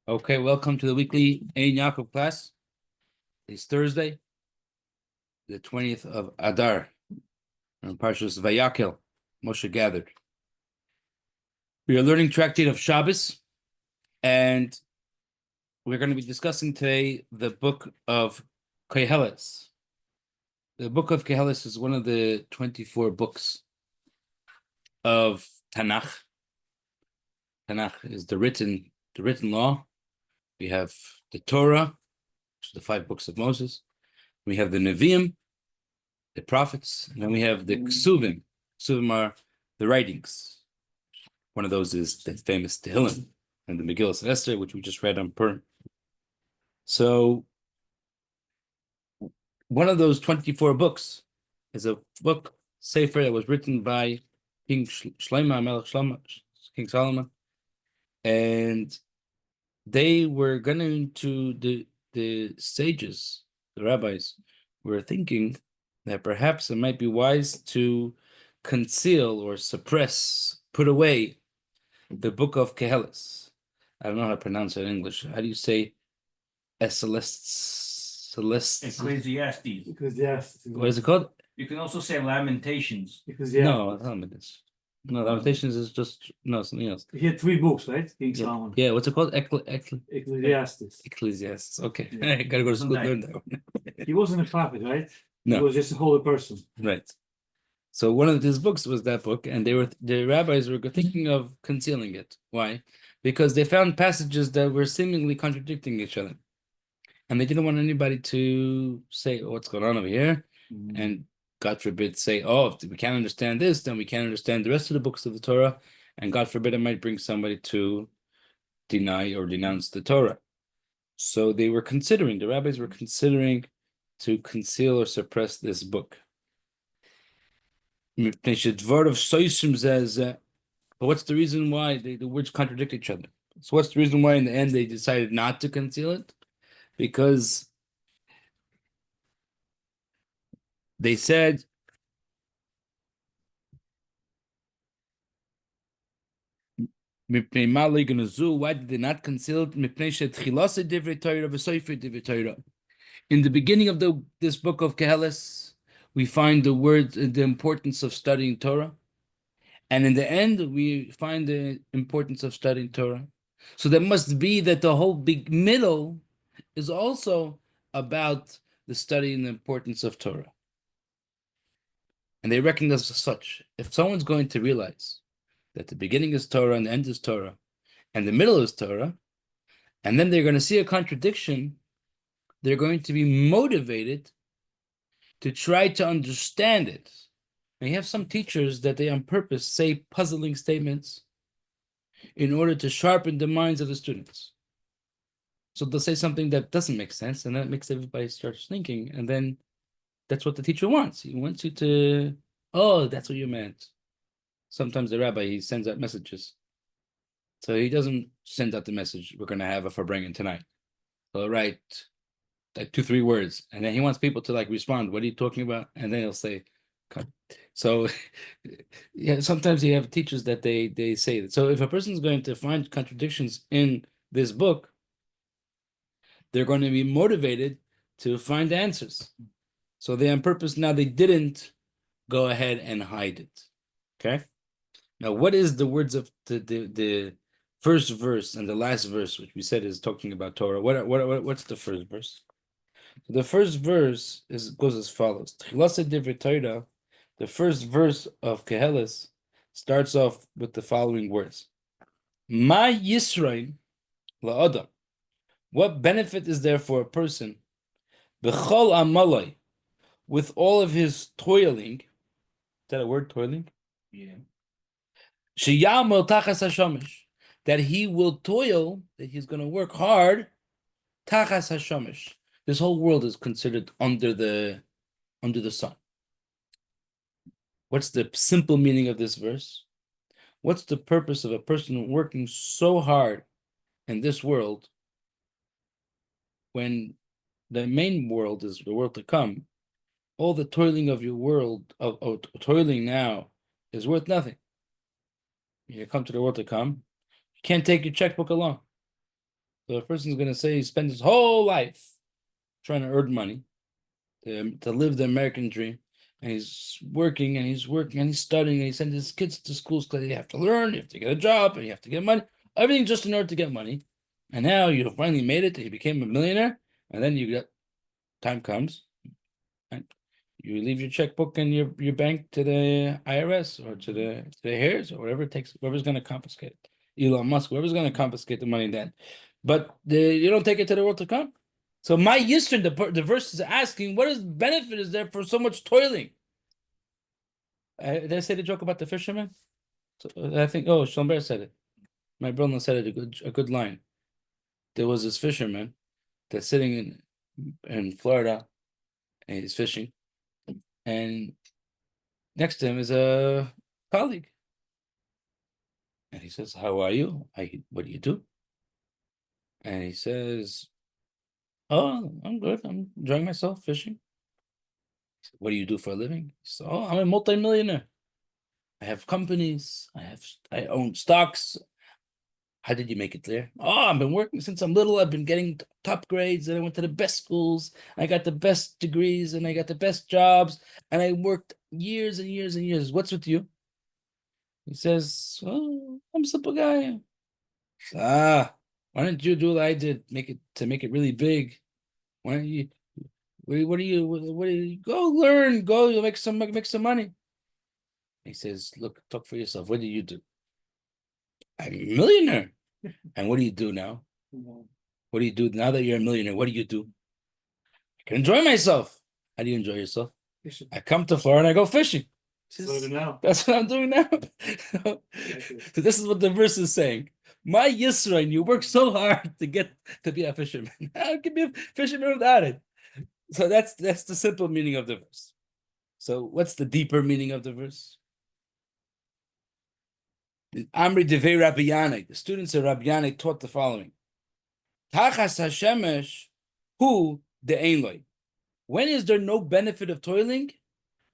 Okay, welcome to the weekly Yaakov class. It's Thursday, the 20th of Adar, and Parshas Vayakel, Moshe gathered. We are learning tractate of Shabbos, and we're going to be discussing today the book of Koheles. The book of Koheles is one of the 24 books of Tanakh. Tanakh is the written law. We have the Torah, which is the 5 books of Moses. We have the Nevi'im, the prophets, and then we have the Ksuvim. Ksuvim are the writings. One of those is the famous Tehillim and the Megillah Esther, which we just read on Purim. So one of those 24 books is a book, Sefer, that was written by King Melech Shlomo, King Solomon, and they were going to the sages, the rabbis, were thinking that perhaps it might be wise to conceal or suppress, put away the book of Koheles. I don't know how to pronounce it in English. How do you say Celeste? Ecclesiastes. What is it called? You can also say Lamentations. No, Lamentations is just something else. He had 3 books, right? King Solomon. Yeah, what's it called? Ecclesiastes. Ecclesiastes. Okay, Yeah. I gotta go to school to learn that one. He wasn't a prophet, right? No. He was just a holy person. Right. So one of his books was that book, and the rabbis were thinking of concealing it. Why? Because they found passages that were seemingly contradicting each other, and they didn't want anybody to say, "Oh, what's going on over here?" And God forbid, say, "Oh, if we can't understand this, then we can't understand the rest of the books of the Torah." And God forbid, it might bring somebody to deny or denounce the Torah. So the rabbis were considering to conceal or suppress this book. But what's the reason why the words contradict each other? So what's the reason why in the end they decided not to conceal it? Because they said why did they not conceal it? In the beginning of this book of Koheles, we find the importance of studying Torah. And in the end, we find the importance of studying Torah. So that must be that the whole big middle is also about the study and the importance of Torah. And they recognize as such. If someone's going to realize that the beginning is Torah and the end is Torah, and the middle is Torah, and then they're going to see a contradiction, they're going to be motivated to try to understand it. And you have some teachers that they on purpose say puzzling statements in order to sharpen the minds of the students. So they'll say something that doesn't make sense, and that makes everybody start thinking, and then that's what the teacher wants. He wants you to, oh, that's what you meant. Sometimes the rabbi, he sends out messages. So he doesn't send out the message, we're going to have a farbrengen tonight. He'll write like 2-3 words, and then he wants people to respond, what are you talking about? And then he'll say, cut. So yeah, sometimes you have teachers that they say that. So if a person's going to find contradictions in this book, they're going to be motivated to find answers. So they on purpose, now they didn't go ahead and hide it. Okay? Now, what is the words of the first verse and the last verse, which we said is talking about Torah? What's the first verse? The first verse goes as follows. The first verse of Koheles starts off with the following words. Ma Yisrael la'adam. What benefit is there for a person? B'chol amalai, with all of his toiling. Is that a word, toiling? Yeah. Sheyamel tachas hashamish, that he will toil, that he's going to work hard. Tachas hashamish. This whole world is considered under the sun. What's the simple meaning of this verse? What's the purpose of a person working so hard in this world when the main world is the world to come? All the toiling of your world, of toiling now, is worth nothing. You come to the world to come, you can't take your checkbook along. So a person's going to say he spent his whole life trying to earn money to live the American dream. And he's working and he's working and he's studying and he sends his kids to schools because you have to learn, you have to get a job, and you have to get money. Everything just in order to get money. And now you finally made it, you became a millionaire, and then you get time comes, and you leave your checkbook and your bank to the IRS or to the heirs or whatever it takes, whoever's going to confiscate it. Elon Musk, whoever's going to confiscate the money then. But you don't take it to the world to come. So my Yisrin, the verse is asking, what is benefit is there for so much toiling? Did I say the joke about the fisherman? So, I think, Shalom said it. My brother said it, a good line. There was this fisherman that's sitting in Florida and he's fishing. And next to him is a colleague. And he says, how are you? What do you do? And he says, oh, I'm good. I'm enjoying myself fishing. What do you do for a living? He says, oh, I'm a multimillionaire. I have companies. I own stocks. How did you make it there? Oh, I've been working since I'm little. I've been getting top grades and I went to the best schools. I got the best degrees and I got the best jobs. And I worked years and years and years. What's with you? He says, oh, I'm a simple guy. Why don't you do what I did? Make it really big. Why don't you, what do you, go learn, go, you'll make some money. He says, look, talk for yourself. What do you do? I'm a millionaire. And what do you do now? What do you do now that you're a millionaire? What do you do? I can enjoy myself. How do you enjoy yourself? Fishing. I come to Florida and I go fishing. Now. That's what I'm doing now. So this is what the verse is saying. My Yisrael, you work so hard to get to be a fisherman. How can be a fisherman without it? So that's the simple meaning of the verse. So what's the deeper meaning of the verse? Amri Devei Rabbi Yanai, the students of Rabbi Yanai taught the following. Tachas Hashemesh hu de'enloi. When is there no benefit of toiling?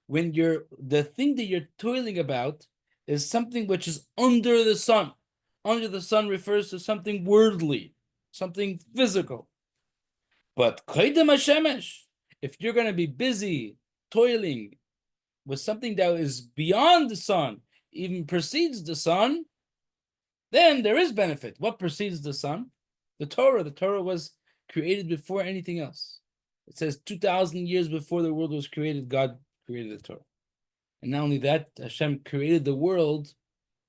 When the thing that you're toiling about is something which is under the sun. Under the sun refers to something worldly, something physical. But Koydem Hashemesh, if you're going to be busy toiling with something that is beyond the sun, even precedes the sun, then there is benefit. What precedes the sun? The Torah. The Torah was created before anything else. It says 2,000 years before the world was created, God created the Torah. And not only that, Hashem created the world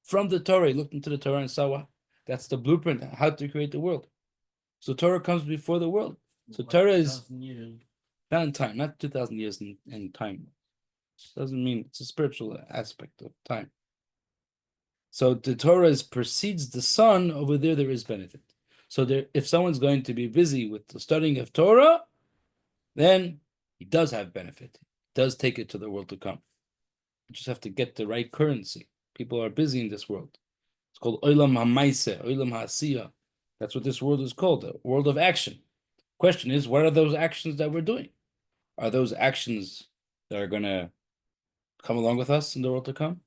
from the Torah. He looked into the Torah and saw that's the blueprint, how to create the world. So Torah comes before the world. So Torah is not in time, not 2,000 years in time. Doesn't mean it's a spiritual aspect of time. So the Torah precedes the sun. Over there is benefit. So if someone's going to be busy with the studying of Torah, then he does have benefit. He does take it to the world to come. You just have to get the right currency. People are busy in this world. It's called Olam HaMaiseh, Olam HaAsiyah. That's what this world is called, a world of action. Question is, what are those actions that we're doing? Are those actions that are going to come along with us in the world to come?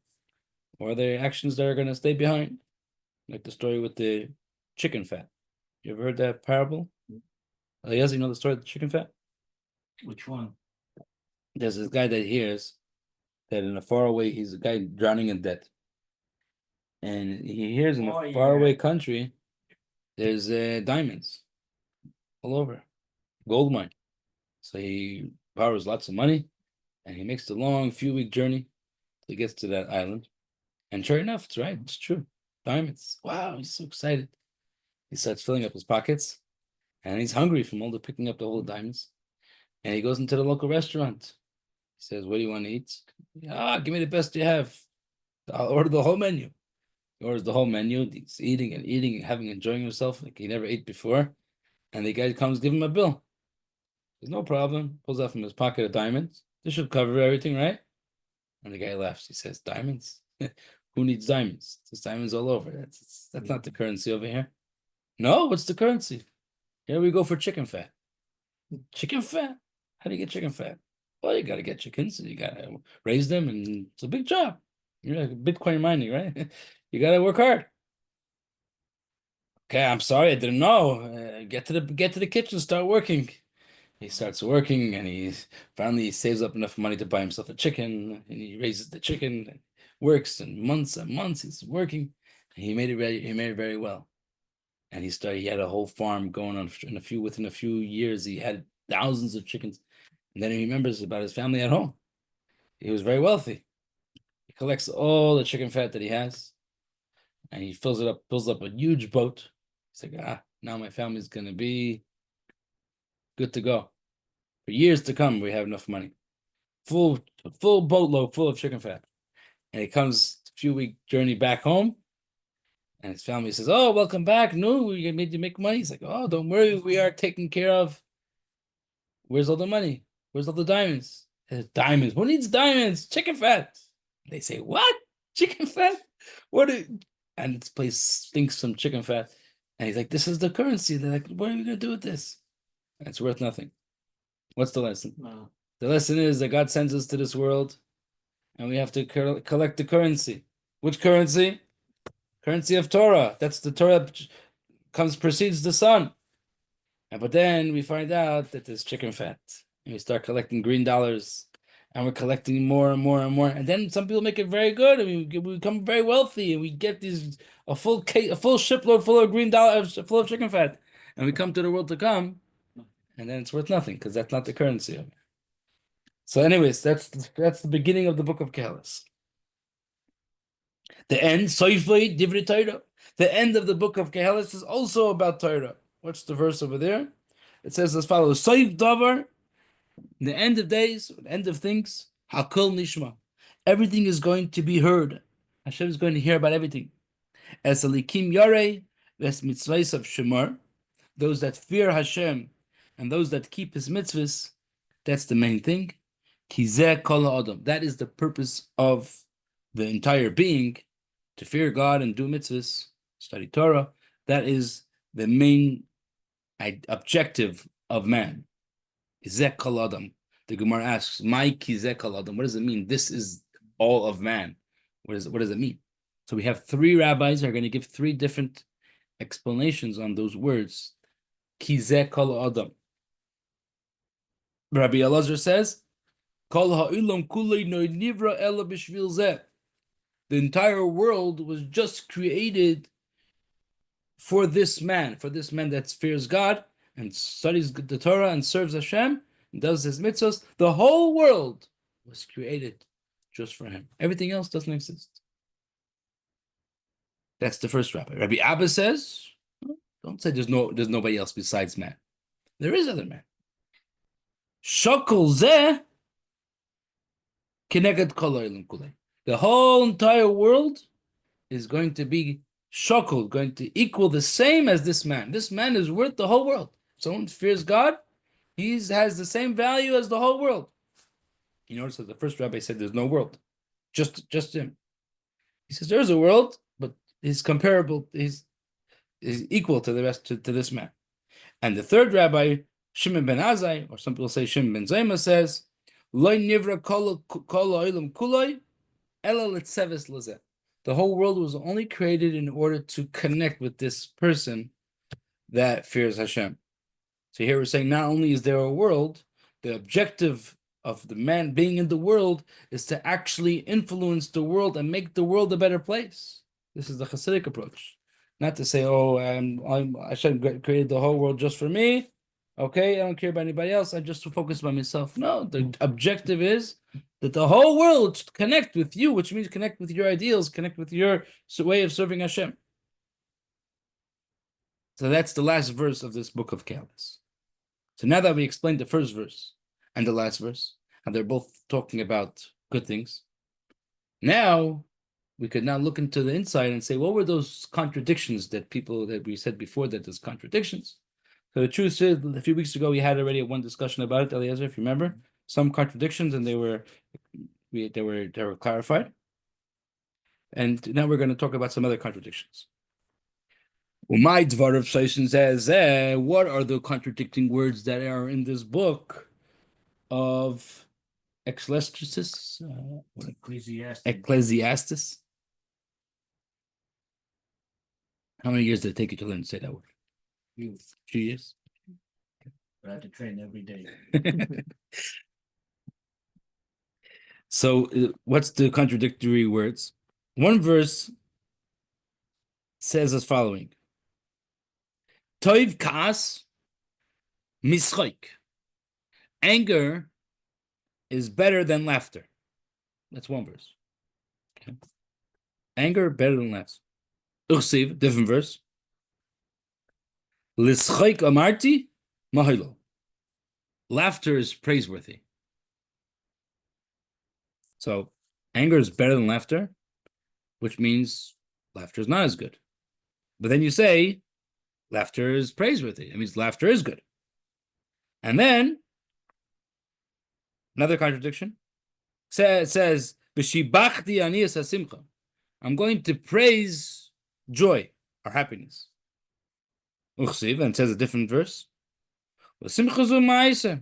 Or are they actions that are going to stay behind? Like the story with the chicken fat. You ever heard that parable? Eliezer, you know the story of the chicken fat? Which one? There's this guy that hears that in a faraway, he's a guy drowning in debt. And he hears in a faraway country, there's diamonds all over, gold mine. So he borrows lots of money and he makes the long few-week journey. He gets to that island. And sure enough, it's right. It's true. Diamonds. Wow, he's so excited. He starts filling up his pockets and he's hungry from all the picking up the whole diamonds. And he goes into the local restaurant. He says, what do you want to eat? Give me the best you have. I'll order the whole menu. He orders the whole menu. He's eating and having enjoying himself like he never ate before. And the guy comes, give him a bill. There's no problem. Pulls out from his pocket a diamond. This should cover everything, right? And the guy laughs. He says, diamonds? Who needs diamonds? There's diamonds all over. That's not the currency over here. No, what's the currency? Here we go for chicken fat. Chicken fat? How do you get chicken fat? Well, you got to get chickens. You got to raise them, and it's a big job. You're like Bitcoin mining, right? You got to work hard. Okay, I'm sorry, I didn't know. Get to the kitchen, start working. He starts working, and he finally saves up enough money to buy himself a chicken, and he raises the chicken, and works, and months he's working. And he made it very well. And he had a whole farm going on within a few years, he had thousands of chickens. And then he remembers about his family at home. He was very wealthy. He collects all the chicken fat that he has, and he fills up a huge boat. He's like, now my family's gonna be good to go. For years to come, we have enough money. A full boatload full of chicken fat. And he comes a few week journey back home, and his family says, "Oh, welcome back. No, we made you make money." He's like, "Oh, don't worry, we are taken care of. Where's all the money? Where's all the diamonds?" Diamonds. Who needs diamonds? Chicken fat. They say, "What? Chicken fat? What?" And this place stinks some chicken fat. And he's like, "This is the currency." They're like, "What are we gonna do with this?" And it's worth nothing. What's the lesson? No. The lesson is that God sends us to this world, and we have to collect the currency. Which currency? Currency of Torah. That's the Torah precedes the sun. But then we find out that there's chicken fat, and we start collecting green dollars, and we're collecting more and more and more. And then some people make it very good, and we become very wealthy, and we get a full shipload full of green dollars, full of chicken fat, and we come to the world to come, and then it's worth nothing because that's not the currency of it. So, anyways, that's the beginning of the book of Kehalis. The end, Soifei Divrei Torah. The end of the book of Kehalis is also about Torah. What's the verse over there? It says as follows: Soif Dovber. The end of days, the end of things, Hakol Nishma. Everything is going to be heard. Hashem is going to hear about everything. As Alikim Yarei, Ves Mitzvahs of Shemar. Those that fear Hashem and those that keep his mitzvahs, that's the main thing. Kizeh Kol Adam. That is the purpose of the entire being, to fear God and do mitzvahs, study Torah. That is the main objective of man. Kizeh Kol Adam. The Gemara asks, "My Kizeh Kol Adam." What does it mean? This is all of man. What does it mean? So we have three rabbis who are going to give three different explanations on those words. Kizeh Kol Adam. Rabbi Elazar says, Kol ha'olam kulei no nivra ela b'shvil zeh. The entire world was just created for this man that fears God and studies the Torah and serves Hashem and does his mitzvahs. The whole world was created just for him. Everything else doesn't exist. That's the first rabbi. Rabbi Abba says, don't say there's nobody else besides man. There is other man. Shokol zeh kineged kol ha'olam kulei. The whole entire world is going to be shokol, going to equal the same as this man. This man is worth the whole world. Someone fears God, he has the same value as the whole world. You notice that the first rabbi said there's no world, just him. He says there's a world, but he's comparable, is equal to the rest, to this man. And the third rabbi, Shimon ben Azai, or some people say Shimon ben Zayma, says, Lo nivra kol ha'olam kulei ela letzeves lezeh. The whole world was only created in order to connect with this person that fears Hashem. So here we're saying not only is there a world, the objective of the man being in the world is to actually influence the world and make the world a better place. This is the Hasidic approach. Not to say, oh, Hashem created the whole world just for me. Okay, I don't care about anybody else. I just focus on myself. No, the objective is that the whole world should connect with you, which means connect with your ideals, connect with your way of serving Hashem. So that's the last verse of this book of Kehalis. So now that we explained the first verse and the last verse, and they're both talking about good things, now we could now look into the inside and say, what were those contradictions that we said before that there's contradictions? So the truth is, a few weeks ago, we had already one discussion about it, Eliezer, if you remember, some contradictions, and they were clarified. And now we're going to talk about some other contradictions. My Dvar of Shoshin says, what are the contradicting words that are in this book of Ecclesiastes? Ecclesiastes. How many years did it take you to learn to say that word? You 2 years. have to train every day. So, what's the contradictory words? One verse says as following: Toiv kas mischaik. Anger is better than laughter. That's one verse. Okay. Anger better than laughter. Uchsiv, different verse. Lischaik amarti mahilo. Laughter is praiseworthy. So, anger is better than laughter, which means laughter is not as good. But then you say laughter is praiseworthy. It means laughter is good. And then another contradiction. It says, "B'shibachti aniyas hasimcha." I'm going to praise joy or happiness. Uchsiv, and it says a different verse. Simcha zu ma'aseh.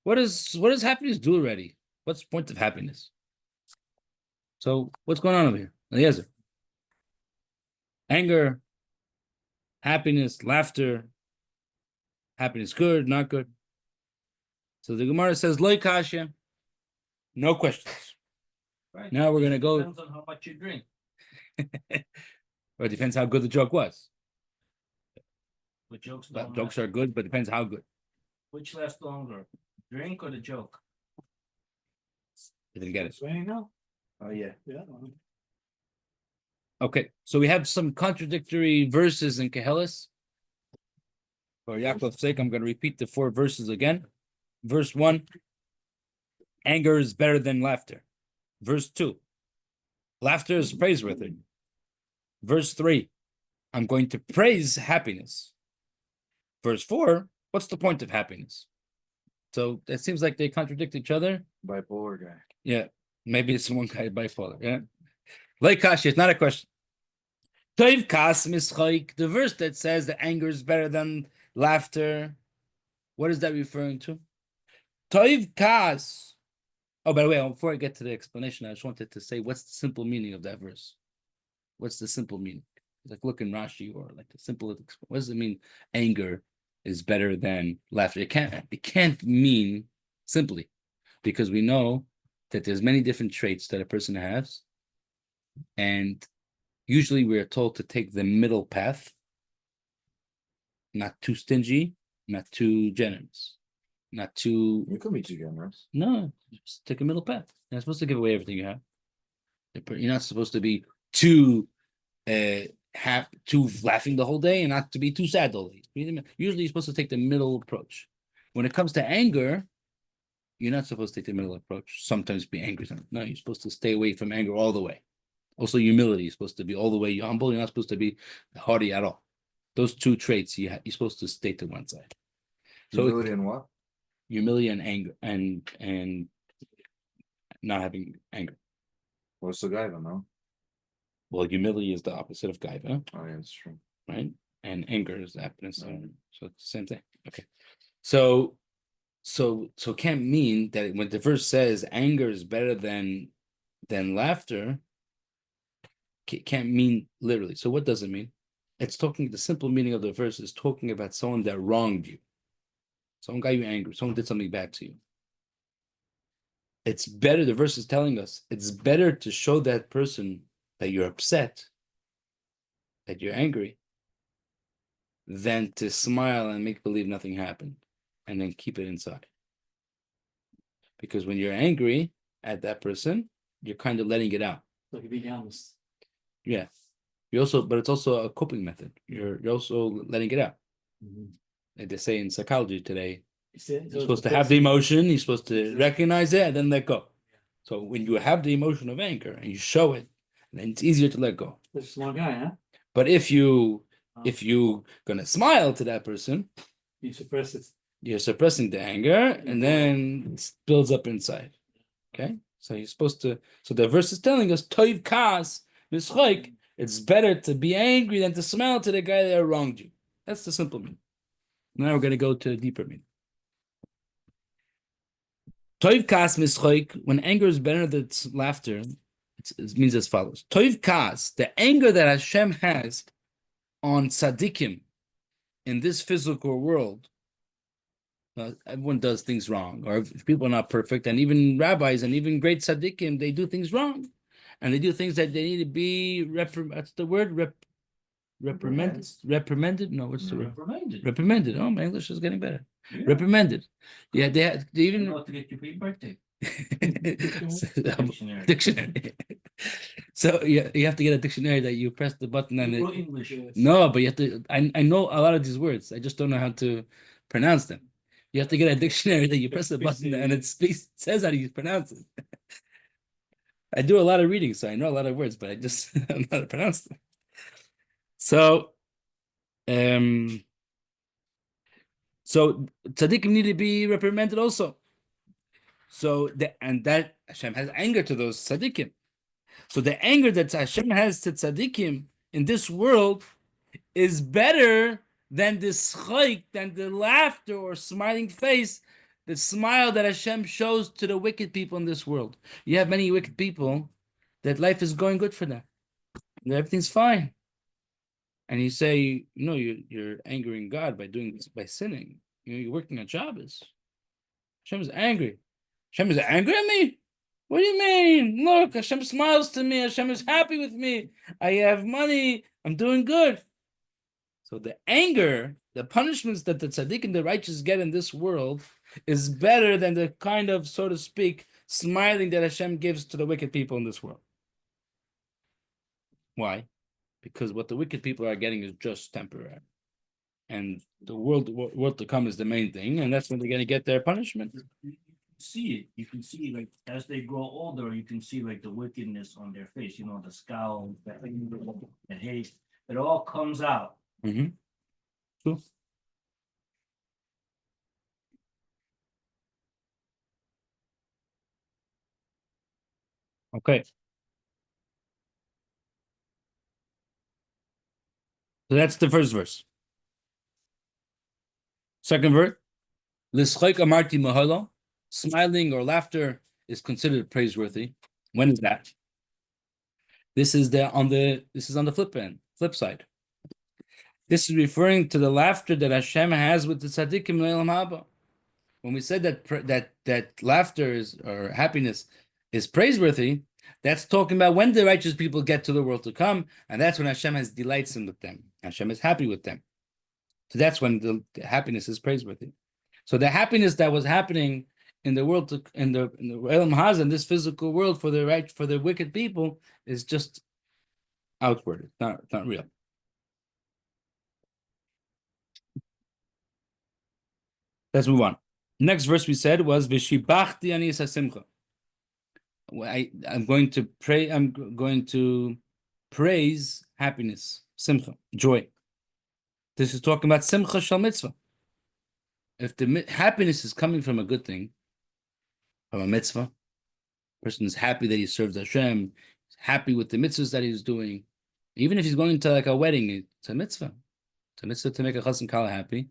What does happiness do already? What's the point of happiness? So what's going on over here? Eliezer. Anger, happiness, laughter, happiness good, not good. So the Gemara says, Loi kasha, no questions. Right? Now we're gonna go. Depends on how much you drink. Or it depends how good the joke was. But jokes But don't jokes last. are good, but it depends how good. Which lasts longer, drink or the joke? You didn't get it. It's raining now? Oh yeah. Yeah. Okay, so we have some contradictory verses in Kehelis. For Yaakov's sake, I'm going to repeat the 4 verses again. Verse 1, anger is better than laughter. Verse 2, laughter is praiseworthy. Verse 3, I'm going to praise happiness. Verse 4, what's the point of happiness? So it seems like they contradict each other. Bipolar guy. Yeah, maybe it's one guy bipolar. Yeah, like Kashi, it's not a question. Toiv kas mischaik, the verse that says that anger is better than laughter. What is that referring to? Toiv kas. Oh, by the way, before I get to the explanation, I just wanted to say what's the simple meaning of that verse. What's the simple meaning? Like look in Rashi or like the simple. What does it mean? Anger is better than laughter. It can't mean simply, because we know that there's many different traits that a person has, and usually we're told to take the middle path, not too stingy, not too generous, not too. You can be too generous. No, just take a middle path. You're not supposed to give away everything you have. You're not supposed to be too too laughing the whole day and not to be too sad the whole day. Usually you're supposed to take the middle approach. When it comes to anger, you're not supposed to take the middle approach. Sometimes be angry. No, you're supposed to stay away from anger all the way. Also, humility is supposed to be all the way humble. You're not supposed to be haughty at all. Those 2 traits you're supposed to stay to one side. So Humility and what? humility and anger and not having anger. What's the guy then, no? Well, humility is the opposite of gaiva, Oh yeah, that's true. right? And anger is the happiness. So it's the same thing. Okay. So can't mean that when the verse says anger is better than laughter, can't mean literally. So what does it mean? It's talking, the simple meaning of the verse is talking about someone that wronged you. Someone got you angry. Someone did something bad to you. It's better, the verse is telling us, it's better to show that person that you're upset, that you're angry, than to smile and make believe nothing happened and then keep it inside. Because when you're angry at that person, you're kind of letting it out. Like being honest. Yeah. But it's also a coping method. You're also letting it out. Like they say in psychology today, you're supposed to have the emotion, you're supposed to recognize it and then let go. So when you have the emotion of anger and you show it, then it's easier to let go. That's a smart guy, huh? But if you gonna smile to that person, You suppress it. you're suppressing the anger and then it builds up inside. Okay? So you're supposed to, so the verse is telling us, Toiv kas mischaik, it's better to be angry than to smile to the guy that wronged you. That's the simple meaning. Now we're going to go to a deeper meaning. Toiv kas mischaik, when anger is better than laughter, it means as follows. Toiv kas, the anger that Hashem has, on tzaddikim in this physical world, everyone does things wrong, or if people are not perfect, and even rabbis and even great tzaddikim, they do things wrong, and they do things that they need to be That's the word reprimanded. Reprimanded? No, what's the word? Reprimanded. Reprimanded. Oh, my English is getting better. Yeah. Reprimanded. Yeah, they You even know what to get your birthday. dictionary. Dictionary. So you have to get a dictionary that you press the button and Hebrew it. English. No, but you have to. I know a lot of these words. I just don't know how to pronounce them. You have to get a dictionary that you press the button and it says how you pronounce it. I do a lot of reading, so I know a lot of words, but I just don't know how to pronounce them. So, so tzaddikim need to be reprimanded also. So that Hashem has anger to those tzaddikim. So the anger that Hashem has to tzaddikim in this world is better than this chayk, than the laughter or smiling face, the smile that Hashem shows to the wicked people in this world. You have many wicked people that life is going good for them. And everything's fine. And you say, you're angering God by doing this, by sinning. You're working on Shabbos. Hashem is angry. Hashem is angry at me? What do you mean? Look, Hashem smiles to me. Hashem is happy with me. I have money. I'm doing good. So the anger, the punishments that the tzaddik and the righteous get in this world is better than the kind of, so to speak, smiling that Hashem gives to the wicked people in this world. Why? Because what the wicked people are getting is just temporary. And the world to come is the main thing, and that's when they're going to get their punishment. See it. You can see, like, as they grow older, you can see, like, the wickedness on their face. The scowl, the hate. It all comes out. Mm-hmm. Cool. Okay. So that's the first verse. Second verse. L'schayk amarti mahalo. Smiling or laughter is considered praiseworthy. When is that? This is on the flip side. This is referring to the laughter that Hashem has with the tzaddikim le'olam haba. When we said that laughter or happiness is praiseworthy, that's talking about when the righteous people get to the world to come, and that's when Hashem has delights in with them. Hashem is happy with them. So that's when the happiness is praiseworthy. So the happiness that was happening in the world, in the Elam Haz, in this physical world for the wicked people, is just outward. It's not real. Let's move on. Next verse we said was V'shibachti ani simcha. I'm going to pray. I'm going to praise happiness, simcha, joy. This is talking about simcha shal mitzvah. If the happiness is coming from a good thing, from a mitzvah, person is happy that he serves Hashem, he's happy with the mitzvahs that he's doing. Even if he's going to like a wedding, it's a mitzvah. It's a mitzvah to make a chassan kala happy.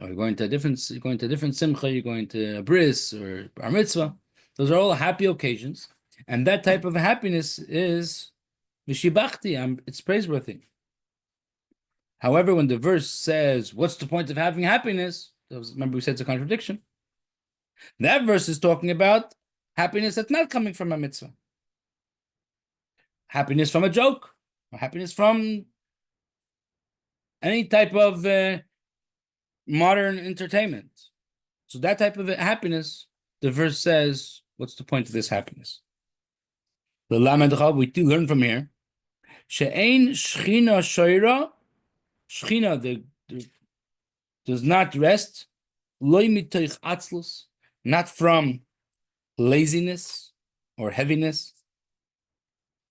Or you're going to a different simcha, you're going to a bris or bar mitzvah. Those are all happy occasions. And that type of happiness is v'shibachti, it's praiseworthy. However, when the verse says, what's the point of having happiness? Remember we said it's a contradiction. That verse is talking about happiness that's not coming from a mitzvah. Happiness from a joke. Or happiness from any type of modern entertainment. So that type of happiness, the verse says, what's the point of this happiness? The Lamed we learn from here. She'ein shchina shoira. Shchina does not rest. Loi mitoich atzlus. Not from laziness or heaviness.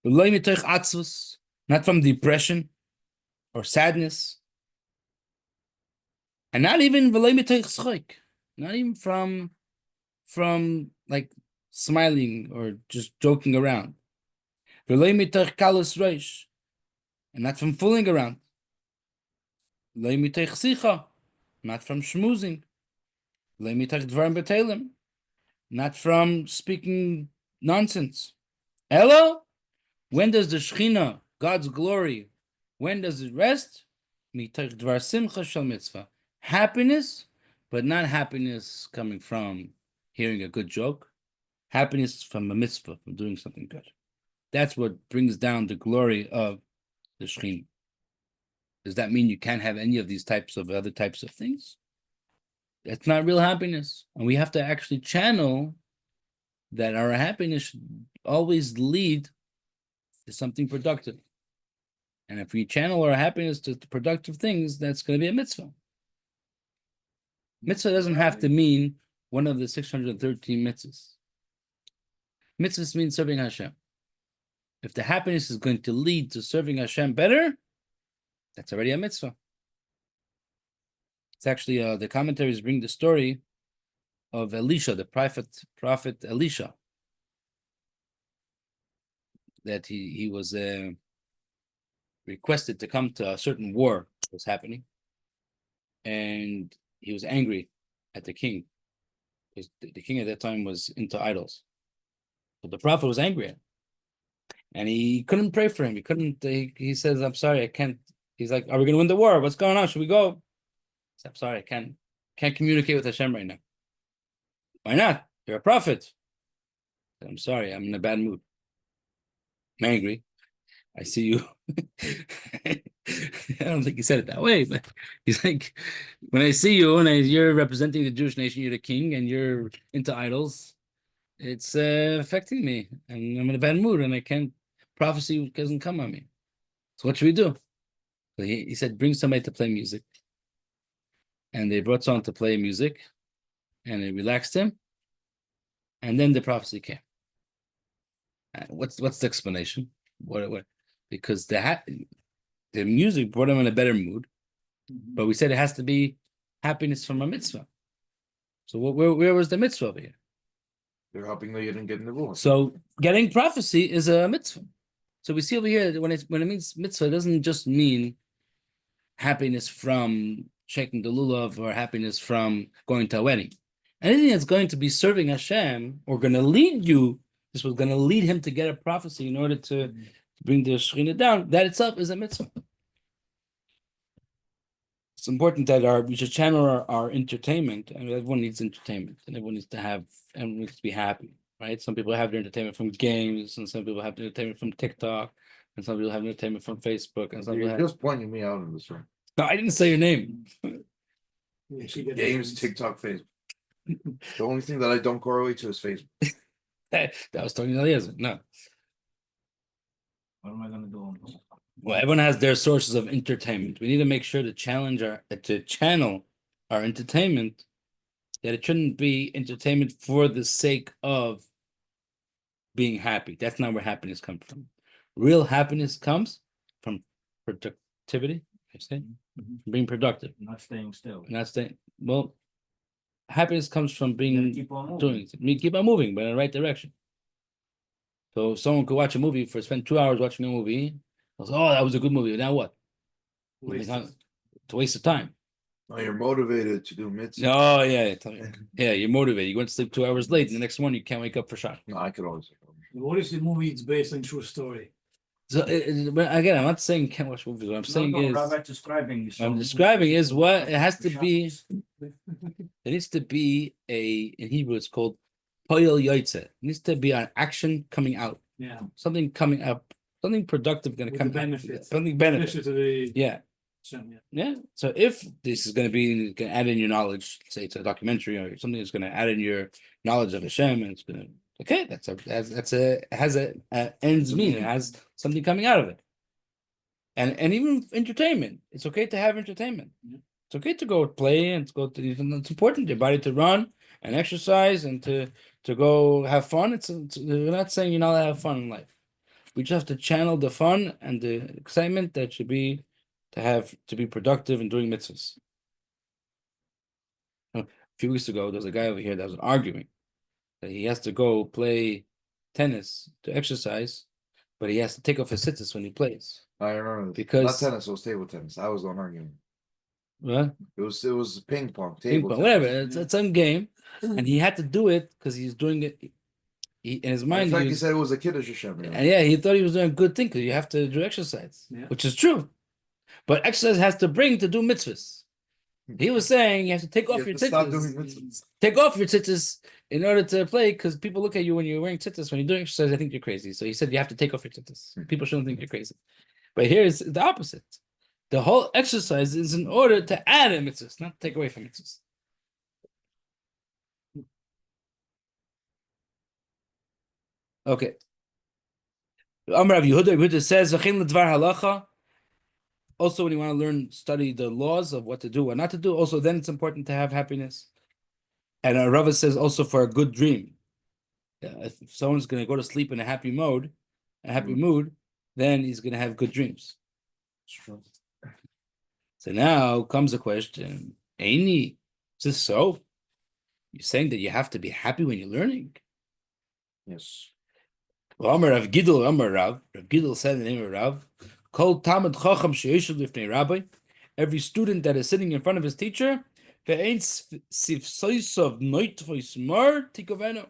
Loi mitoich atzlus. Not from depression or sadness. And not even v'loi mitoich schok. Not even from like smiling or just joking around. V'loi mitoich kalus reish. And not from fooling around. V'loi mitoich sicha. Not from schmoozing. V'loi mitoich dvarim b'telim. Not from speaking nonsense. Ella, when does the Shekhinah, God's glory, when does it rest? Mitoch dvar simcha shel mitzvah. Happiness, but not happiness coming from hearing a good joke. Happiness from a mitzvah, from doing something good. That's what brings down the glory of the Shekhinah. Does that mean you can't have any of these types of other types of things? That's not real happiness. And we have to actually channel that our happiness should always lead to something productive. And if we channel our happiness to productive things, that's going to be a mitzvah. Mitzvah doesn't have to mean one of the 613 mitzvahs. Mitzvahs mean serving Hashem. If the happiness is going to lead to serving Hashem better, that's already a mitzvah. It's actually the commentaries bring the story of Elisha, the prophet Elisha, that he was requested to come to a certain war that was happening, and he was angry at the king because the king at that time was into idols. But the prophet was angry at him, and he couldn't pray for him. He couldn't. He says, "I'm sorry, I can't." He's like, "Are we going to win the war? What's going on? Should we go?" He said, "I'm sorry, I can't communicate with Hashem right now." "Why not? You're a prophet." He said, "I'm sorry, I'm in a bad mood. I'm angry. I see you." I don't think he said it that way, but he's like, when I see you and you're representing the Jewish nation, you're the king, and you're into idols, it's affecting me, and I'm in a bad mood, and I can't. Prophecy doesn't come on me. So what should we do? So he said, bring somebody to play music, and they brought someone to play music, and it relaxed him, and then the prophecy came. What's the explanation? What? Because the music brought him in a better mood, but we said it has to be happiness from a mitzvah. So where was the mitzvah over here? They're helping that you didn't get in the room. So getting prophecy is a mitzvah. So we see over here that when it means mitzvah, it doesn't just mean happiness from shaking the lulav or happiness from going to a wedding. Anything that's going to be serving Hashem or going to lead you, this was going to lead him to get a prophecy in order to bring the Shekhinah down, that itself is a mitzvah. It's important that we should channel our entertainment, and everyone needs entertainment, and everyone needs to be happy, right? Some people have their entertainment from games, and some people have their entertainment from TikTok, and some people have entertainment from Facebook, and some people You're have... just pointing me out in this room. No, I didn't say your name. Yeah, she gets Games, TikTok, Facebook. The only thing that I don't correlate to is Facebook. That was Tony Eliezer. No. What am I gonna do? Well, everyone has their sources of entertainment. We need to make sure to channel our entertainment, that it shouldn't be entertainment for the sake of being happy. That's not where happiness comes from. Real happiness comes from productivity. I say, being productive, Not staying still. not staying. Well, happiness comes from You being gotta keep on moving. doing it. Keep on moving, but in the right direction. So if someone could watch a movie spend 2 hours watching a movie, goes, "Oh, that was a good movie." Now what? It's a waste of time. Oh, you're motivated to do mitzvah. Oh yeah, yeah, you're motivated. You went to sleep 2 hours late, and the next morning you can't wake up for shot. No, I could always. What is the movie? It's based on true story. So but again, I'm not saying you can't watch movies. What I'm saying is, Rabbi describing what I'm describing is what it has to be. There needs to be in Hebrew it's called poyel yoytze. It needs to be an action coming out. Yeah. Something coming up, something productive going to With come the out. benefits. Something benefit. Especially to the Yeah. yeah. Yeah. So if this is going to add in your knowledge, say it's a documentary or something that's going to add in your knowledge of Hashem, and it's going to has a ends meaning, it has something coming out of it. And even entertainment, it's okay to have entertainment. Yeah. It's okay to go play and it's important your body to run and exercise and to go have fun. We're not saying you're not allowed to have fun in life. We just have to channel the fun and the excitement that should be to be productive and doing mitzvahs. A few weeks ago, there was a guy over here that was arguing that he has to go play tennis to exercise, but he has to take off his tzitzis when he plays. I remember this. Because- not tennis, it was table tennis. I was the one arguing. What? It was ping pong, Ping table pong, tennis. whatever. It's some game, and he had to do it because he's doing it. In his In mind, fact, he was, said it was a kiddush Hashem. and yeah, he thought he was doing a good thing because you have to do exercise, Yeah. which is true. But exercise has to bring to do mitzvahs. He was saying you have to take off You your have to stop doing tzitzis. mitzvahs. Take off your tzitzis in order to play, because people look at you when you're wearing tzitzis. When you're doing exercise, I think you're crazy. So he said you have to take off your tzitzis. People shouldn't think you're crazy. But here is the opposite. The whole exercise is in order to add a mitzvahs, not take away from mitzvahs. Okay. Amar Rav Yehuda says, "V'chein ledvar halacha." Also, when you want to learn, study the laws of what to do, what not to do. Also, then it's important to have happiness. And Rava says also for a good dream. If someone's going to go to sleep in a happy mood, then he's going to have good dreams. True. So now comes a question: Aini, is this so? You're saying that you have to be happy when you're learning? Yes. Amar Rav Gidel, Amar Rav. Rav Gidel said in the name of Rav, Kol Talmid Chacham she'yoshev lifnei Rabbi. Every student that is sitting in front of his teacher, ve'ein sifsoisav noitvois mar tikoveno.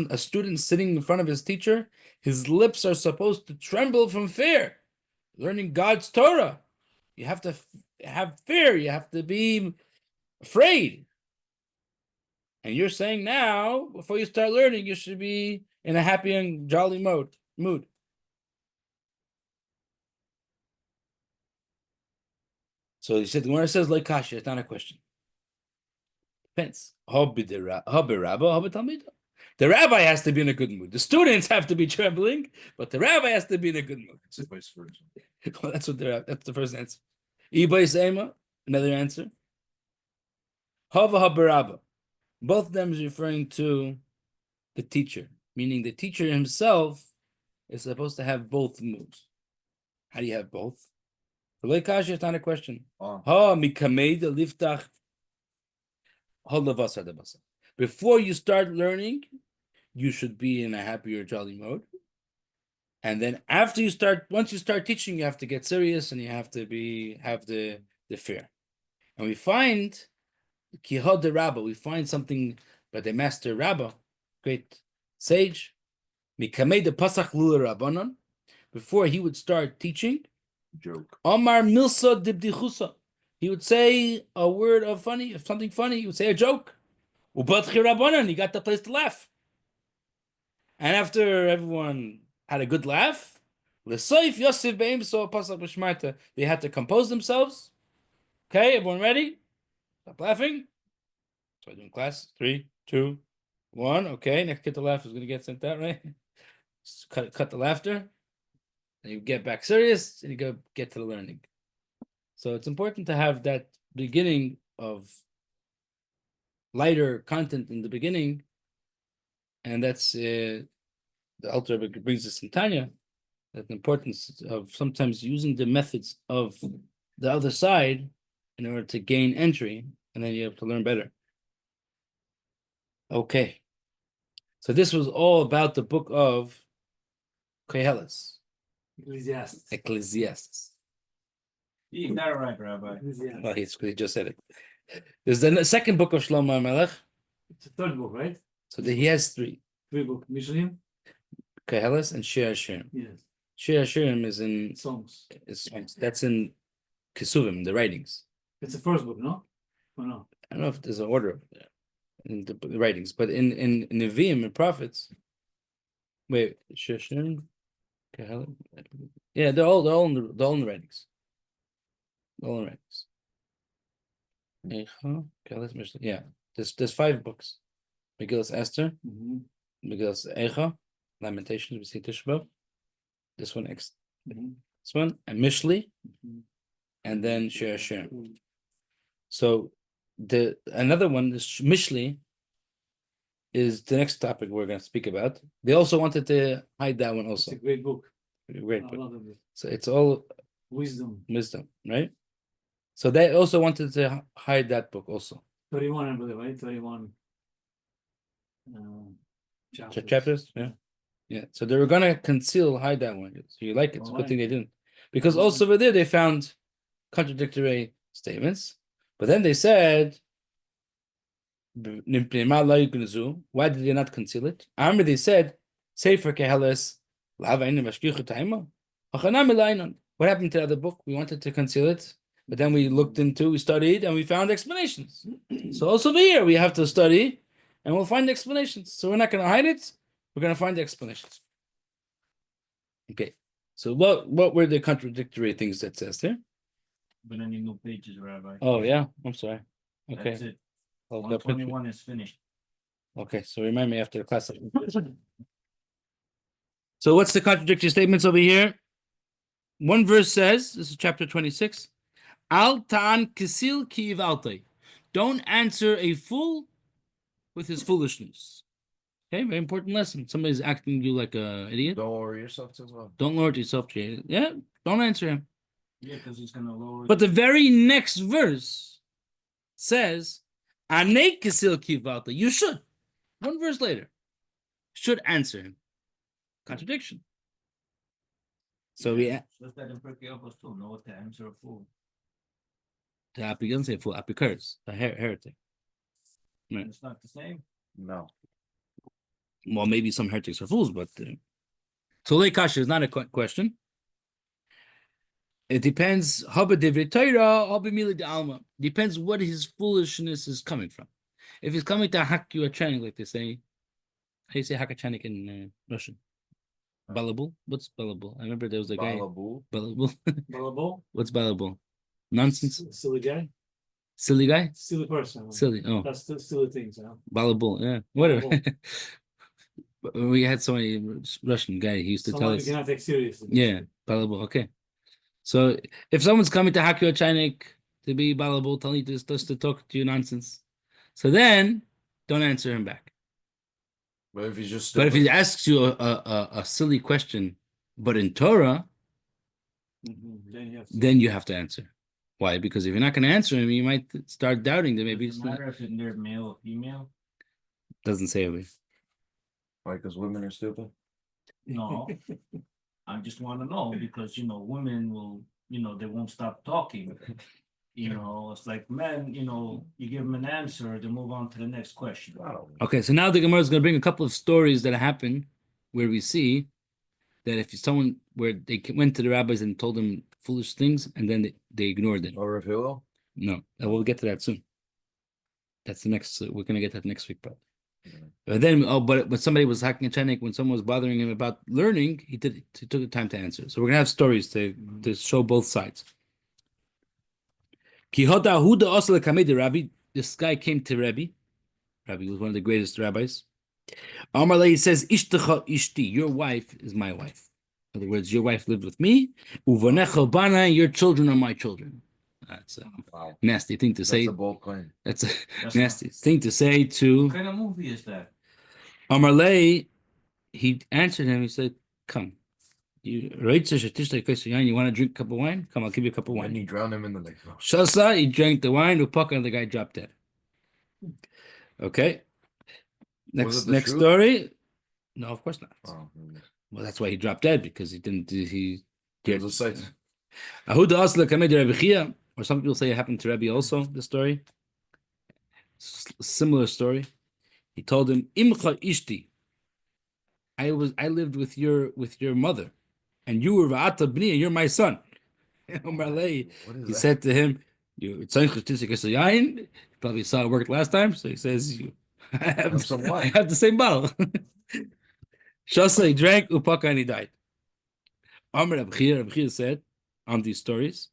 A student sitting in front of his teacher, his lips are supposed to tremble from fear. Learning God's Torah, you have to have fear. You have to be afraid. And you're saying now, before you start learning, you should be in a happy and jolly mood. So he said, the Gemara says, like kasha, it's not a question. Depends. The rabbi has to be in a good mood. The students have to be trembling, but the rabbi has to be in a good mood. It's vice versa. Well, that's the first answer. Ibay Seima, another answer. Hava habarabba. Both of them is referring to the teacher, meaning the teacher himself is supposed to have both moods. How do you have both? It's not a question. Before you start learning, you should be in a happy or jolly mode. And then once you start teaching, you have to get serious and you have to have the fear. And we find Kihod the Rabbi, we find something by the master Rabbi, great sage, Mikamei the Pasach Lula Rabbanon, before he would start teaching, Joke. Omar Milsa Dibdichusa. He would say a word of something funny, he would say a joke. Ubatchi Rabbanon, he got the place to laugh. And after everyone had a good laugh, L'soif Yosef Be'im so Pasach B'Shmarta, they had to compose themselves. Okay, everyone ready? Stop laughing. So I'm doing class. 3, 2, 1. Okay, next kid to laugh is going to get sent out, right? Just cut the laughter. And you get back serious and you go get to the learning. So it's important to have that beginning of lighter content in the beginning. And that's the Alter Rebbe brings us in Tanya, that the importance of sometimes using the methods of the other side in order to gain entry, and then you have to learn better. Okay. So this was all about the book of Koheles, Ecclesiastes. You got it right, Rabbi. Well, he just said it. There's the second book of Shlomo Melech. It's the third book, right? So he has 3. 3 book. Mishlim? Koheles and Shir Hashirim. Yes. Shir Hashirim is in Songs. that's in Kesuvim, the writings. It's the first book, no? Or no? I don't know if there's an order in the writings, but in Nevi'im and prophets. Wait, Shir Hashirim, Koheles. Yeah, they're all in the writings. All in the writings. Koheles, Mishnah. Yeah, there's 5 books. Megillas Esther, Mm-hmm. Megillas Eicha, Lamentations, we see Tishba. This one, Mm-hmm. this one, and Mishli, Mm-hmm. and then Shir Hashirim. So another one, this Mishli, is the next topic we're going to speak about. They also wanted to hide that one It's also. a great book. Great I book. love it. So it's all Wisdom. wisdom, right? So they also wanted to hide that book also. 31, I believe, right? 31 Chapters, yeah. Yeah. So they were gonna hide that one. So you like it. It's a good thing they didn't. Because also over there they found contradictory statements. But then they said, why did they not conceal it? They said, Sefer Keheles, What happened to the other book? We wanted to conceal it, but then we we studied, and we found explanations. So also over here, we have to study, and we'll find explanations. So we're not going to hide it. We're going to find the explanations. Okay. So what were the contradictory things that says there? But any new pages, Rabbi. Oh yeah, I'm sorry. That's Okay. it. I'll go One quickly. 21 is finished. Okay, so remind me after the class. So what's the contradictory statements over here? One verse says, this is chapter 26, Al ta'an kisil ki ivaltai. Don't answer a fool with his foolishness. Okay, very important lesson. Somebody's acting you like an idiot. Don't worry yourself too well. Don't lower it yourself, Jay. Yeah, don't answer him. Yeah, because he's gonna lower. But the very next verse says, Ane kisil ki ivaltai. You should. One verse later, should answer him. Contradiction. So we Just that in Pirkei Avos too. Know what to answer a fool. the Api doesn't say fool, Api curse, a heretic. Right. It's not the same. No. Well, maybe some heretics are fools, but so Kasha is not a question. It depends. Depends what his foolishness is coming from. If he's coming to hack you a chanik, like they say, how do you say hack a chanik in Russian? Balabul? What's balabul? I remember there was a guy. Balabul. Balabul. Balabo, What's balabul? Nonsense. silly guy, Silly guy. silly person. Silly. Oh, That's the silly things, huh? balabul. Yeah, whatever. Balabul. We had somebody Russian guy. He used to tell Someone you us. cannot take seriously. Yeah, balabul. Okay. So if someone's coming to hack you a chinik to be balabul, telling you just to talk to you nonsense, so then don't answer him back. But if he's just But if he stupid, asks you a silly question, but in Torah, then you have to answer. Why? Because if you're not going to answer him, you might start doubting that maybe Does it's it not. matter if they're male or female? Doesn't say it. why? Because women are stupid. No. I just want to know because women will, they won't stop talking. It's like men, you give them an answer, they move on to the next question. Wow. Okay, so now the Gemara is going to bring a couple of stories that happen where we see that if someone where they went to the rabbis and told them foolish things and then they ignored it. Or Hillel? No, we'll get to that soon. That's the next. We're going to get that next week, probably. Yeah. But then, but somebody was hacking a chenik when someone was bothering him about learning. He took the time to answer. So we're gonna have stories to show both sides. Rabbi. This guy came to Rabbi. Rabbi was one of the greatest rabbis. Amarle says, "Ishtecha ishti, your wife is my wife." In other words, your wife lived with me. Uvanecha bana, your children are my children. That's a Wow. nasty thing to say. That's a bold claim. That's a That's nasty thing to say to. What kind of movie is that? Amarle, he answered him. He said, "Come, you want to drink a cup of wine? Come, I'll give you a cup of And wine." you drown him in the lake. Shasa, he drank the wine. Upaka, and the guy dropped dead. Okay. Was it the Next truth? story. No, of course not. Oh, Well, that's why he dropped dead because he didn't. He it was a sight. Ahuda Asla Kamed Rabbi Chia, or some people say it happened to Rabbi also. The story, similar story. He told him, "Imcha ishti, I lived with your mother, and you were Va'ata bni, and you're my son." What is He that? said to him, "You probably saw it worked last time." So he says, "You I Have some I wine." have the same bottle." Shasa, he drank upaka and he died. Amr Rabbi Chia said on these stories,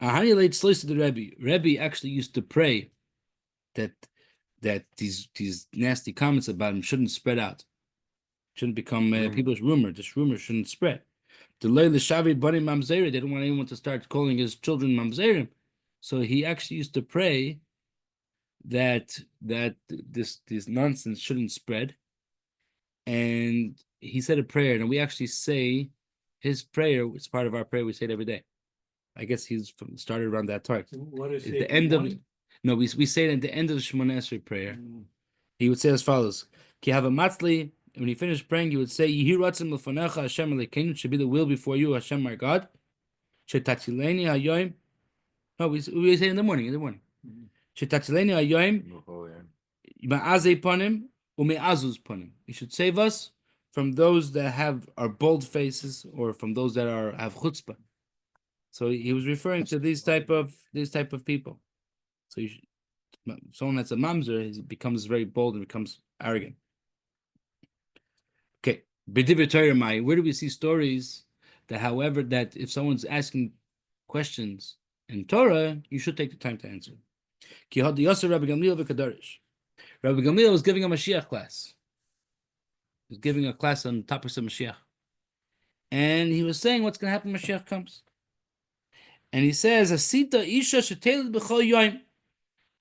Ahani late slice to the Rebbe. Rebbe actually used to pray that these nasty comments about him shouldn't spread out, shouldn't become people's rumor. This rumor shouldn't spread. The Leila Shavi Bani Mamzeri, they didn't want anyone to start calling his children Mamzerim, so he actually used to pray that this nonsense shouldn't spread, and he said a prayer, and we actually say his prayer. It's part of our prayer. We say it every day. I guess he's started around that time. What is It's it? the end of One? no. We say it at the end of the Shemona Esrei prayer. Mm. He would say as follows: Ki have a matzli. When he finished praying, he would say, "Yehi ratzim l'fanecha Hashem Elokeinu, should be the will before you, Hashem our God. Shetatzileni hayoim." No, we say in the morning. Mhm. Shetatzileni hayoim Oh, yeah. ma'azei panim u'me'azuz panim. You should save us from those that are bold faces, or from those that have chutzpah. So he was referring to these type of people. So you should, someone that's a mamzer, he becomes very bold and becomes arrogant. Okay, B'divrei Torah mai, where do we see stories that, however, that if someone's asking questions in Torah, you should take the time to answer. Ki had Yosef Rabbi Gamliel v'Kadarish. Rabbi Gamliel was giving a Mashiach class. He was giving a class on topics of Mashiach. And he was saying what's going to happen when Mashiach comes. And he says, Asita Isha sheteled b'chol yoim.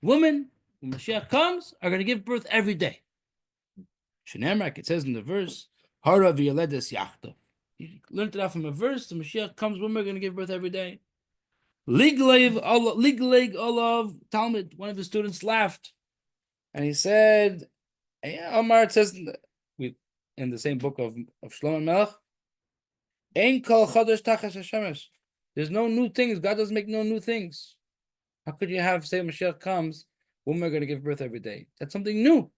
Women, when Mashiach comes, are going to give birth every day. Shenemrak, it says in the verse, Hara v'yoledes yachtav. You learned it out from a verse, the Mashiach comes, women are going to give birth every day. Ligleg Olav Talmud, one of his students laughed. And he said, Omar, it says in the same book of Shlomo Melech, Ein kol chodesh tachas hashemesh. There's no new things. God doesn't make no new things. How could you have, say, Mashiach comes, women are going to give birth every day? That's something new,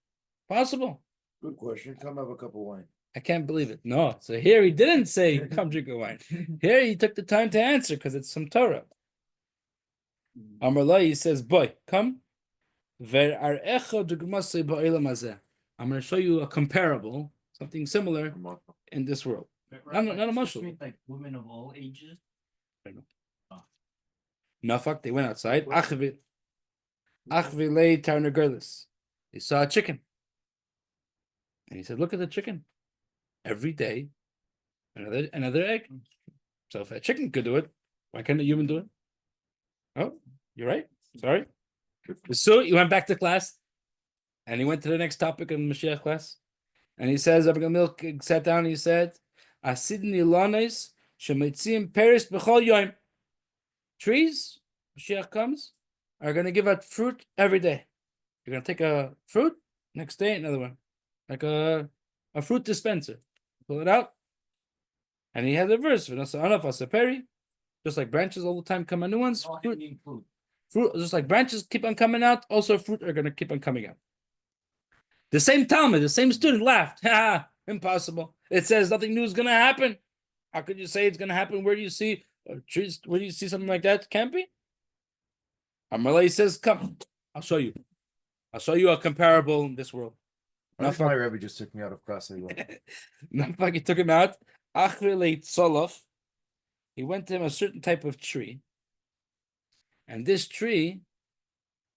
possible. Good question. Come have a cup of wine. I can't believe it. No. So here he didn't say, come drink a wine. Here he took the time to answer because it's some Torah. Amar Lo, he says, boy, come. I'm going to show you a comparable, something similar in this world. Not a mushroom. Like women of all ages. Nafak, they went outside. Achvile Tarnagerlis. They saw a chicken. And he said, look at the chicken. Every day, another egg. So if a chicken could do it, why can't a human do it? Oh, you're right. Sorry. So he went back to class and he went to the next topic in Mashiach class. And he says, Rabbi Gamliel sat down and he said, Asidni lanes shemitzim peris b'chol yom. Trees, Mashiach comes, are going to give out fruit every day. You're going to take a fruit, next day another one. Like a fruit dispenser. Pull it out. And he had a verse, just like branches all the time come out new ones. Fruit, just like branches keep on coming out, also fruit are going to keep on coming out. The same Talmud, the same student laughed. Ha, impossible. It says nothing new is going to happen. How could you say it's going to happen? Where do you see trees? Where do you see something like that? Can't be. Amalei says, come, I'll show you. I'll show you a comparable in this world. My Rabbi just took me out of class anyway. Nafak, he took him out. Achreleit Solof. He went to him a certain type of tree. And this tree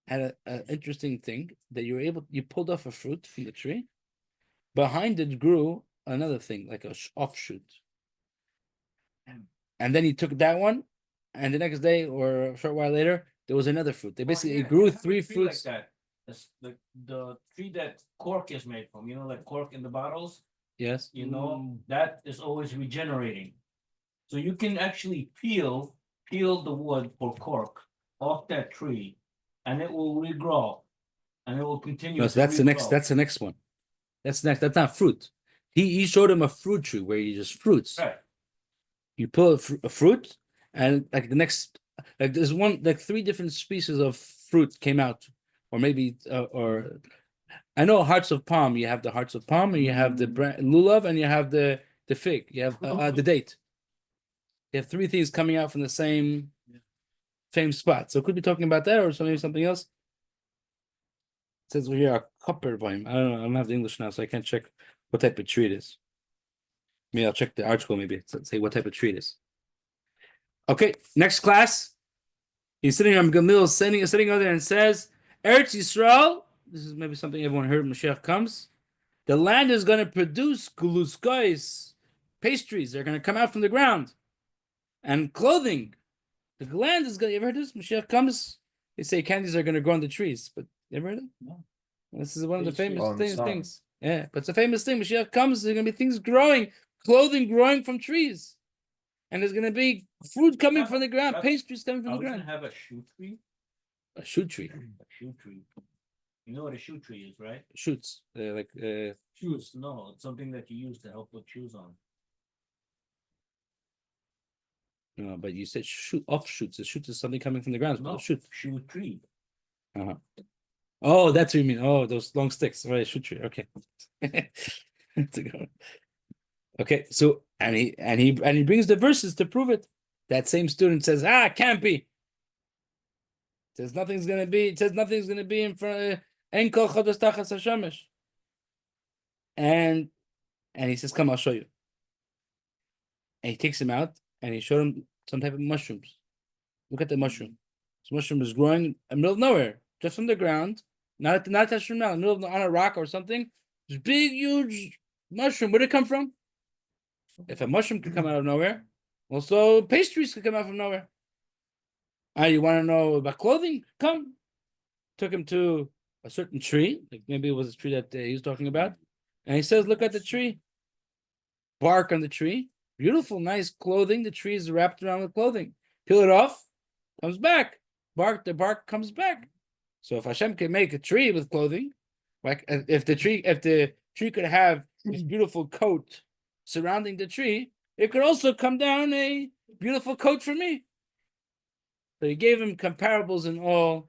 had an interesting thing that you pulled off a fruit from the tree. Behind it grew another thing, like a offshoot. And then he took that one, and the next day or a short while later, there was another fruit. They basically it grew three fruits. Like that. That's the tree that cork is made from, like cork in the bottles. Yes. That is always regenerating. So you can actually peel the wood for cork off that tree, and it will regrow, and it will continue. No, so that's the next. That's the next one. That's next. That's not fruit. He showed him a fruit tree where you just fruits. Right. You pull a fruit, and like the next, like there's three different species of fruit came out, or maybe or I know hearts of palm. You have the hearts of palm, and you have the lulav, and you have the fig. You have the date. You have three things coming out from the same spot. So could be talking about that or something else. It says here a copper vine. I don't know. I don't have the English now, so I can't check what type of tree it is. Maybe I'll check the article. Maybe say what type of tree it is. Okay, next class. He's sitting on Gamil, sitting over there and says, Eretz Yisrael. This is maybe something everyone heard when Mashiach comes. The land is going to produce guluskais, pastries. They're going to come out from the ground, and clothing. The land is going to. You ever heard this? Mashiach comes. They say candies are going to grow on the trees, but you ever heard it? No. This is one of the famous things. Yeah, but it's a famous thing. Mashiach comes. There's going to be things growing, clothing growing from trees, and there's going to be food coming from the ground, pastries coming from the ground. Have a shoe tree. A shoot tree. A shoe tree. You know what a shoe tree is, right? Shoots. Shoes. No, it's something that you use to help put shoes on. No, but you said offshoots. A shoot is something coming from the ground. No, shoot. Shoe tree. Oh, that's what you mean. Oh, those long sticks. Right, shoot tree. Okay. Okay. So and he brings the verses to prove it That same student says, it can't be. Says nothing's gonna be. It says nothing's gonna be in front of Enkel Chodesh Tachas Hashemesh. And he says, "Come, I'll show you." And he takes him out and he showed him some type of mushrooms. Look at the mushroom. This mushroom is growing in the middle of nowhere, just from the ground, not attached from now, in the middle of on a rock or something. This big, huge mushroom. Where did it come from? If a mushroom could come out of nowhere, also pastries could come out from nowhere. You want to know about clothing? Come. Took him to a certain tree, like maybe it was a tree that he was talking about, and he says, "Look at the tree. Bark on the tree. Beautiful, nice clothing. The tree is wrapped around with clothing. Peel it off, comes back. The bark comes back. So if Hashem can make a tree with clothing, like if the tree could have this beautiful coat surrounding the tree, it could also come down a beautiful coat for me." So he gave him comparables in all.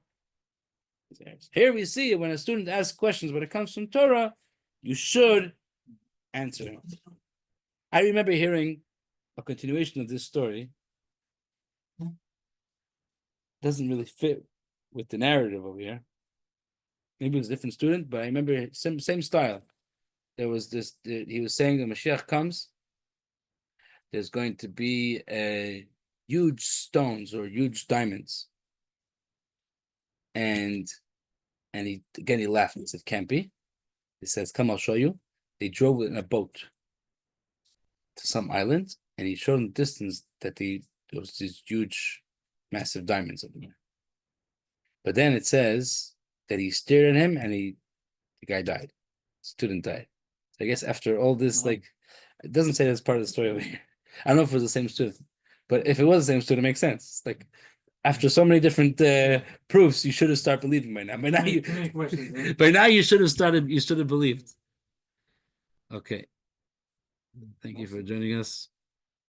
Here we see when a student asks questions when it comes from Torah, you should answer him. I remember hearing a continuation of this story. Doesn't really fit with the narrative over here. Maybe it was a different student, but I remember same style. There was this. He was saying the Mashiach comes. There's going to be huge stones or huge diamonds, and he laughed and said, "Can't be." He says, "Come, I'll show you." They drove in a boat to some island, and he showed them the distance that there was these huge, massive diamonds over there. But then it says that he stared at him, and the guy died. The student died. So I guess after all this, like, it doesn't say that's part of the story over here. I don't know if it was the same student, but if it was the same student, it makes sense. It's like after so many different proofs, you should have started believing by now. By now, you should have started. You should have believed. Okay. Thank you for joining us.